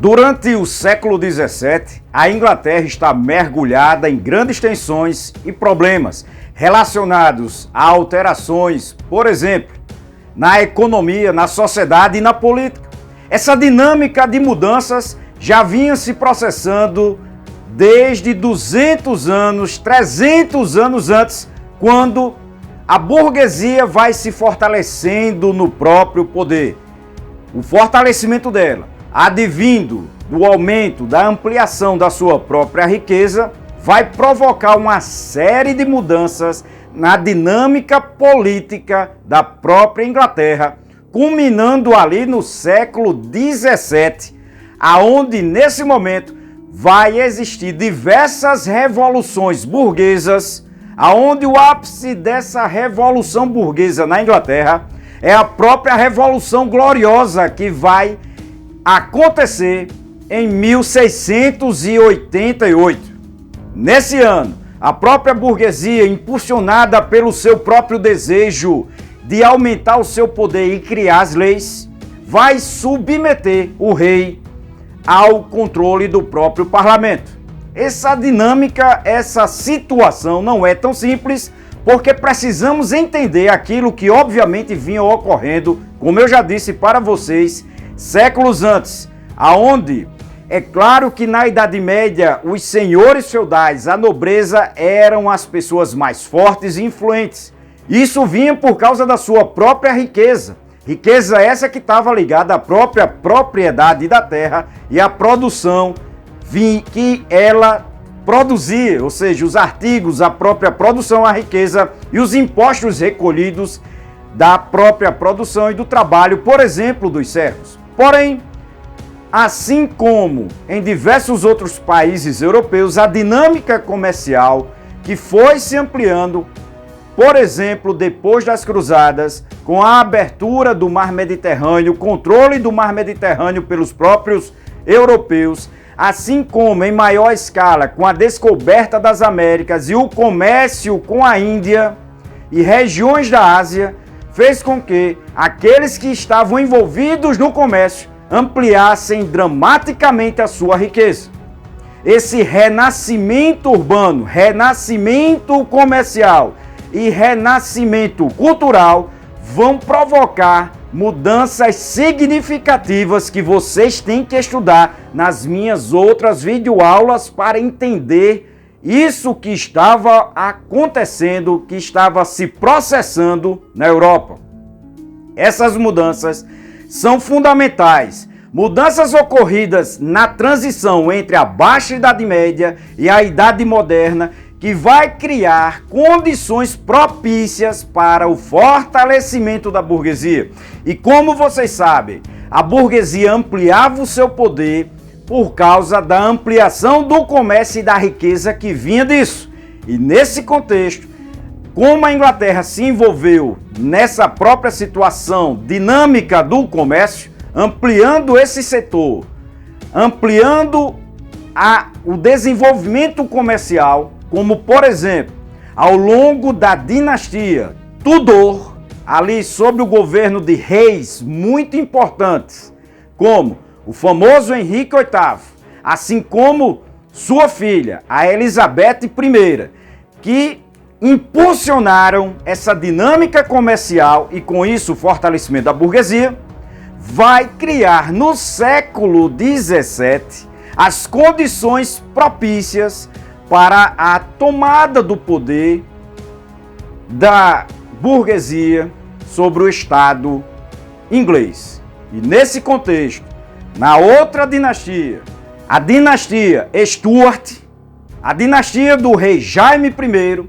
Durante o século XVII, a Inglaterra está mergulhada em grandes tensões e problemas relacionados a alterações, por exemplo, na economia, na sociedade e na política. Essa dinâmica de mudanças já vinha se processando desde 200 anos, 300 anos antes, quando a burguesia vai se fortalecendo no próprio poder. O fortalecimento dela, advindo do aumento, da ampliação da sua própria riqueza, vai provocar uma série de mudanças na dinâmica política da própria Inglaterra, culminando ali no século XVII, aonde nesse momento vai existir diversas revoluções burguesas, aonde o ápice dessa revolução burguesa na Inglaterra é a própria Revolução Gloriosa, que vai acontecer em 1688. Nesse ano, a própria burguesia, impulsionada pelo seu próprio desejo de aumentar o seu poder e criar as leis, vai submeter o rei ao controle do próprio parlamento. Essa dinâmica, essa situação não é tão simples, porque precisamos entender aquilo que obviamente vinha ocorrendo, como eu já disse para vocês, séculos antes, aonde é claro que na Idade Média os senhores feudais, a nobreza, eram as pessoas mais fortes e influentes. Isso vinha por causa da sua própria riqueza. Riqueza essa que estava ligada à própria propriedade da terra e à produção que ela produzia, ou seja, os artigos, a própria produção, a riqueza e os impostos recolhidos da própria produção e do trabalho, por exemplo, dos servos. Porém, assim como em diversos outros países europeus, a dinâmica comercial que foi se ampliando, por exemplo, depois das cruzadas, com a abertura do Mar Mediterrâneo, o controle do Mar Mediterrâneo pelos próprios europeus, assim como em maior escala com a descoberta das Américas e o comércio com a Índia e regiões da Ásia, fez com que aqueles que estavam envolvidos no comércio ampliassem dramaticamente a sua riqueza. Esse renascimento urbano, renascimento comercial e renascimento cultural vão provocar mudanças significativas que vocês têm que estudar nas minhas outras videoaulas para entender isso que estava acontecendo, que estava se processando na Europa. Essas mudanças são fundamentais. Mudanças ocorridas na transição entre a Baixa Idade Média e a Idade Moderna, que vai criar condições propícias para o fortalecimento da burguesia. E como vocês sabem, a burguesia ampliava o seu poder por causa da ampliação do comércio e da riqueza que vinha disso. E nesse contexto, como a Inglaterra se envolveu nessa própria situação dinâmica do comércio, ampliando esse setor, ampliando o desenvolvimento comercial, como por exemplo, ao longo da dinastia Tudor, ali sob o governo de reis muito importantes, como o famoso Henrique VIII, assim como sua filha, a Elizabeth I, que impulsionaram essa dinâmica comercial e com isso o fortalecimento da burguesia, vai criar no século XVII as condições propícias para a tomada do poder da burguesia sobre o Estado inglês. E nesse contexto, na outra dinastia, a dinastia Stuart, a dinastia do rei Jaime I,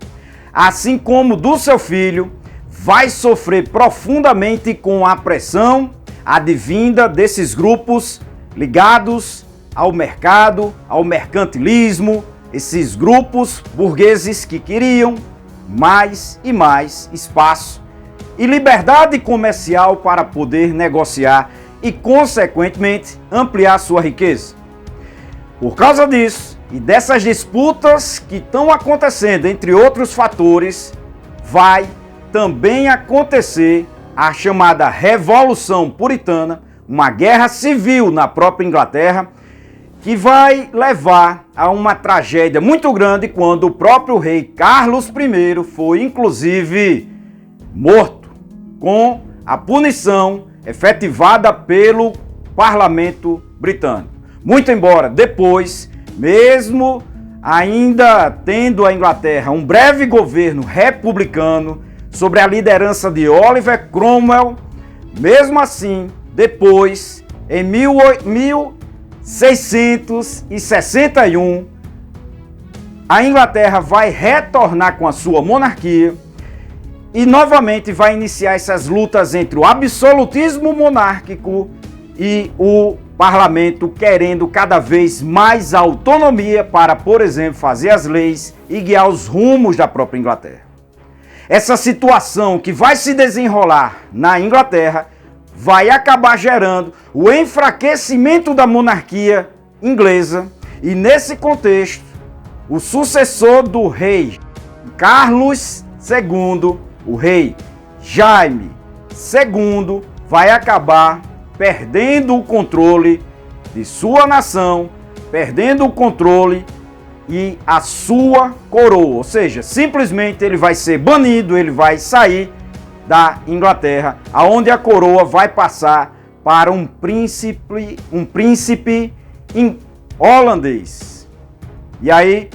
assim como do seu filho, vai sofrer profundamente com a pressão advinda desses grupos ligados ao mercado, ao mercantilismo, esses grupos burgueses que queriam mais e mais espaço e liberdade comercial para poder negociar e, consequentemente, ampliar sua riqueza. Por causa disso e dessas disputas que estão acontecendo, entre outros fatores, vai também acontecer a chamada Revolução Puritana, uma guerra civil na própria Inglaterra, que vai levar a uma tragédia muito grande quando o próprio rei Carlos I foi, inclusive, morto, com a punição efetivada pelo parlamento britânico. Muito embora depois, mesmo ainda tendo a Inglaterra um breve governo republicano sobre a liderança de Oliver Cromwell, mesmo assim, depois, em 1661, a Inglaterra vai retornar com a sua monarquia e novamente vai iniciar essas lutas entre o absolutismo monárquico e o parlamento querendo cada vez mais autonomia para, por exemplo, fazer as leis e guiar os rumos da própria Inglaterra. Essa situação que vai se desenrolar na Inglaterra vai acabar gerando o enfraquecimento da monarquia inglesa e, nesse contexto, o sucessor do rei Carlos II, o rei Jaime II, vai acabar perdendo o controle de sua nação, perdendo o controle e a sua coroa. Ou seja, simplesmente ele vai ser banido, ele vai sair da Inglaterra, aonde a coroa vai passar para um príncipe holandês. E aí,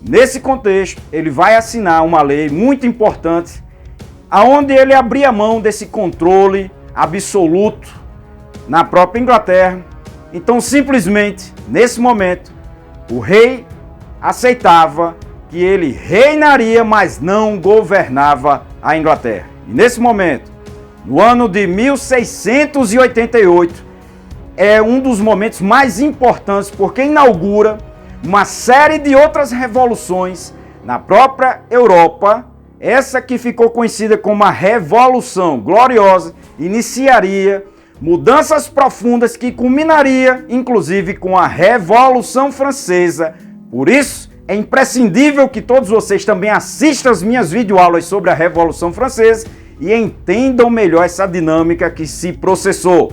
nesse contexto, ele vai assinar uma lei muito importante, aonde ele abria mão desse controle absoluto na própria Inglaterra. Então, simplesmente, nesse momento, o rei aceitava que ele reinaria, mas não governava a Inglaterra. E nesse momento, no ano de 1688, é um dos momentos mais importantes, porque inaugura uma série de outras revoluções na própria Europa. Essa que ficou conhecida como a Revolução Gloriosa, iniciaria mudanças profundas que culminaria, inclusive, com a Revolução Francesa. Por isso, é imprescindível que todos vocês também assistam as minhas videoaulas sobre a Revolução Francesa e entendam melhor essa dinâmica que se processou.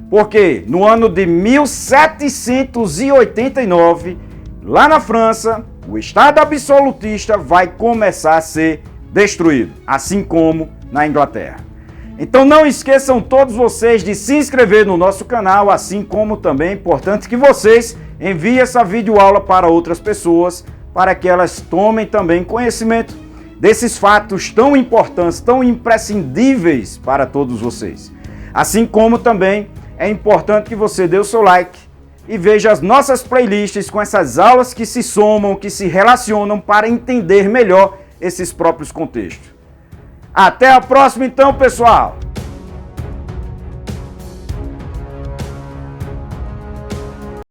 Porque no ano de 1789, lá na França, o Estado absolutista vai começar a ser destruído, assim como na Inglaterra. Então não esqueçam todos vocês de se inscrever no nosso canal, assim como também é importante que vocês enviem essa videoaula para outras pessoas, para que elas tomem também conhecimento desses fatos tão importantes, tão imprescindíveis para todos vocês. Assim como também é importante que você dê o seu like e veja as nossas playlists com essas aulas que se somam, que se relacionam para entender melhor esses próprios contextos. Até a próxima então, pessoal!